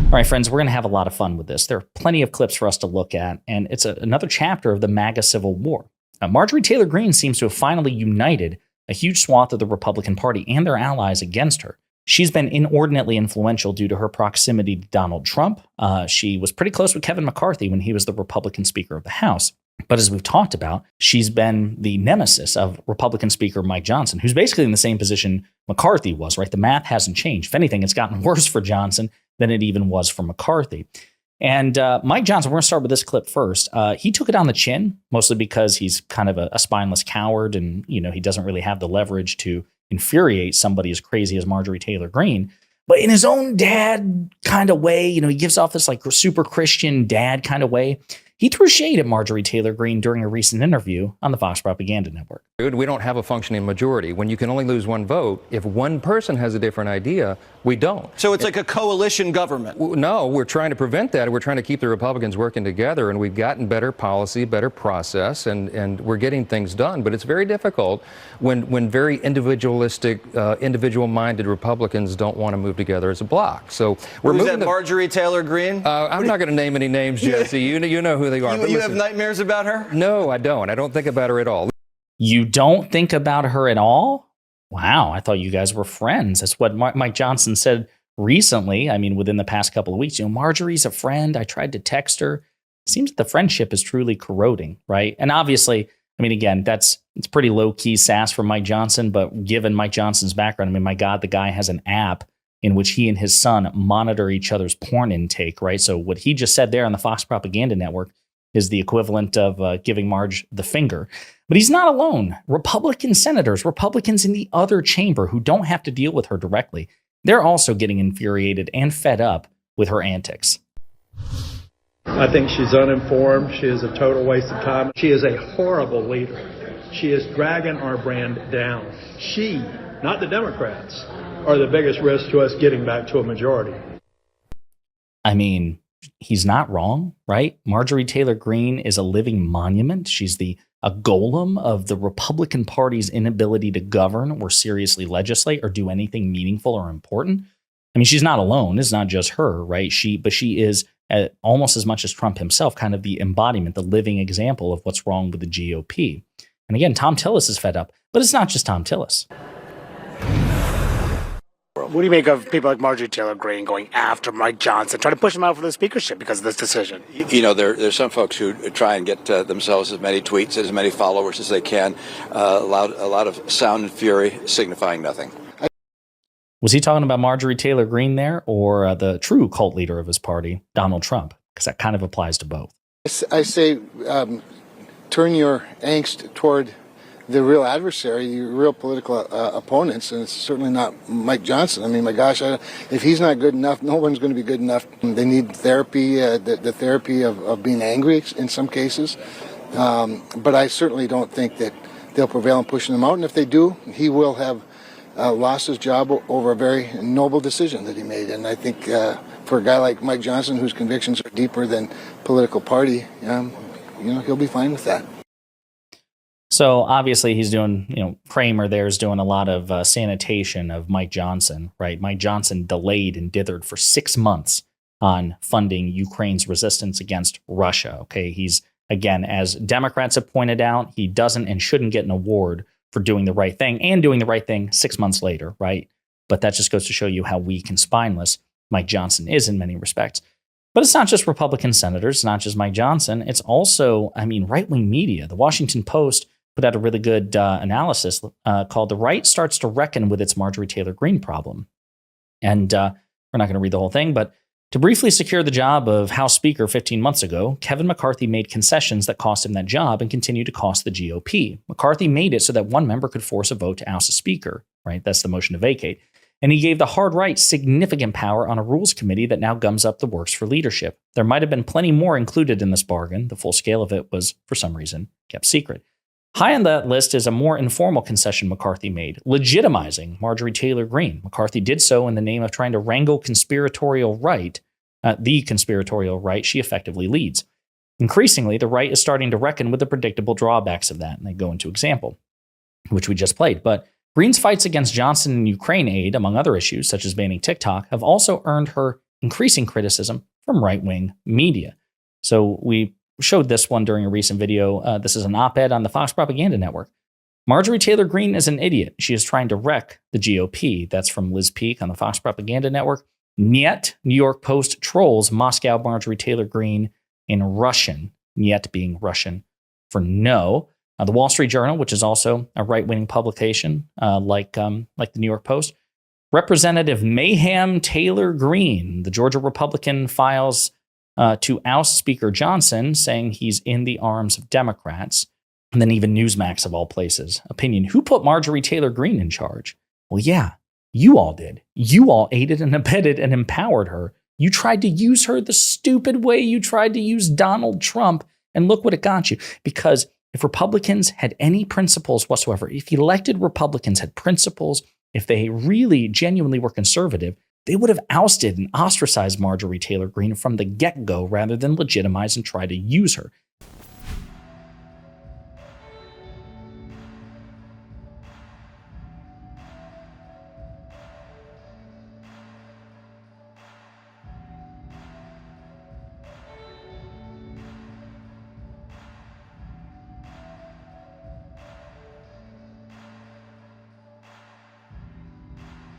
All right, friends, we're going to have a lot of fun with this. There are plenty of clips for us to look at, and it's another chapter of the MAGA Civil War. Marjorie Taylor Greene seems to have finally united a huge swath of the Republican Party and their allies against her. She's been inordinately influential due to her proximity to Donald Trump. She was pretty close with Kevin McCarthy when he was the Republican Speaker of the House. But as we've talked about, she's been the nemesis of Republican Speaker Mike Johnson, who's basically in the same position McCarthy was, right? The math hasn't changed. If anything, it's gotten worse for Johnson than it even was for McCarthy. And Mike Johnson, we're going to start with this clip first. He took it on the chin, mostly because he's kind of a spineless coward and, he doesn't really have the leverage to infuriate somebody as crazy as Marjorie Taylor Greene. But in his own dad kind of way, he gives off this like super Christian dad kind of way. He threw shade at Marjorie Taylor Greene during a recent interview on the Fox Propaganda Network. We don't have a functioning majority. When you can only lose one vote, if one person has a different idea, we don't. So it's like a coalition government? No, we're trying to prevent that. We're trying to keep the Republicans working together, and we've gotten better policy, better process, and we're getting things done. But it's very difficult when very individualistic, individual-minded Republicans don't want to move together as a bloc. So we're moving. Is that Marjorie Taylor Greene? I'm not going to name any names, Jesse. You know who they are. You have nightmares about her? No, I don't. I don't think about her at all. You don't think about her at all? Wow, I thought you guys were friends. That's what Mike Johnson said recently. I mean, within the past couple of weeks, Marjorie's a friend. I tried to text her. Seems that the friendship is truly corroding, right? And obviously, again, it's pretty low-key sass from Mike Johnson, but given Mike Johnson's background, my God, the guy has an app in which he and his son monitor each other's porn intake, right? So what he just said there on the Fox Propaganda Network is the equivalent of giving Marge the finger. But he's not alone. Republican senators, Republicans in the other chamber who don't have to deal with her directly, they're also getting infuriated and fed up with her antics. I think she's uninformed. She is a total waste of time. She is a horrible leader. She is dragging our brand down. She, not the Democrats, are the biggest risk to us getting back to a majority. He's not wrong, right? Marjorie Taylor Greene is a living monument. She's a golem of the Republican Party's inability to govern or seriously legislate or do anything meaningful or important. She's not alone. It's not just her, right? She is almost as much as Trump himself, kind of the embodiment, the living example of what's wrong with the GOP. And again, Tom Tillis is fed up, but it's not just Tom Tillis. What do you make of people like Marjorie Taylor Greene going after Mike Johnson, trying to push him out for the speakership because of this decision? There's some folks who try and get themselves as many tweets, as many followers as they can, a lot of sound and fury signifying nothing. Was he talking about Marjorie Taylor Greene there, or the true cult leader of his party, Donald Trump? Because that kind of applies to both. I say turn your angst toward the real adversary, your real political opponents, and it's certainly not Mike Johnson. My gosh, if he's not good enough, no one's going to be good enough. They need therapy, the therapy of being angry in some cases. But I certainly don't think that they'll prevail in pushing him out. And if they do, he will have lost his job over a very noble decision that he made. And I think for a guy like Mike Johnson, whose convictions are deeper than political party, he'll be fine with that. So obviously he's doing, Kramer there is doing a lot of sanitation of Mike Johnson, right? Mike Johnson delayed and dithered for 6 months on funding Ukraine's resistance against Russia. Okay, he's, again, as Democrats have pointed out, he doesn't and shouldn't get an award for doing the right thing and doing the right thing 6 months later, right? But that just goes to show you how weak and spineless Mike Johnson is in many respects. But it's not just Republican senators, it's not just Mike Johnson. It's also, right-wing media. The Washington Post put out a really good analysis called "The Right Starts to Reckon with Its Marjorie Taylor Greene Problem." And we're not going to read the whole thing, but to briefly secure the job of House Speaker 15 months ago, Kevin McCarthy made concessions that cost him that job and continue to cost the GOP. McCarthy made it so that one member could force a vote to oust a speaker, right? That's the motion to vacate. And he gave the hard right significant power on a rules committee that now gums up the works for leadership. There might have been plenty more included in this bargain. The full scale of it was, for some reason, kept secret. High on that list is a more informal concession McCarthy made, legitimizing Marjorie Taylor Greene. McCarthy did so in the name of trying to wrangle the conspiratorial right she effectively leads. Increasingly, the right is starting to reckon with the predictable drawbacks of that, and they go into example, which we just played. But Greene's fights against Johnson and Ukraine aid, among other issues, such as banning TikTok, have also earned her increasing criticism from right-wing media. So we showed this one during a recent video. This is an op-ed on the Fox Propaganda Network. Marjorie Taylor Greene is an idiot. She is trying to wreck the GOP. That's from Liz Peek on the Fox Propaganda Network. Niet, New York Post trolls Moscow Marjorie Taylor Greene in Russian. Niet being Russian for no. The Wall Street Journal, which is also a right-wing publication, like the New York Post. Representative Mayhem Taylor Greene, the Georgia Republican, files to oust Speaker Johnson, saying he's in the arms of Democrats. And then even Newsmax, of all places, opinion. Who put Marjorie Taylor Greene in charge? Well, yeah, you all did. You all aided and abetted and empowered her. You tried to use her the stupid way you tried to use Donald Trump, and look what it got you. Because if Republicans had any principles whatsoever, if elected Republicans had principles, if they really genuinely were conservative, they would have ousted and ostracized Marjorie Taylor Greene from the get-go rather than legitimize and try to use her.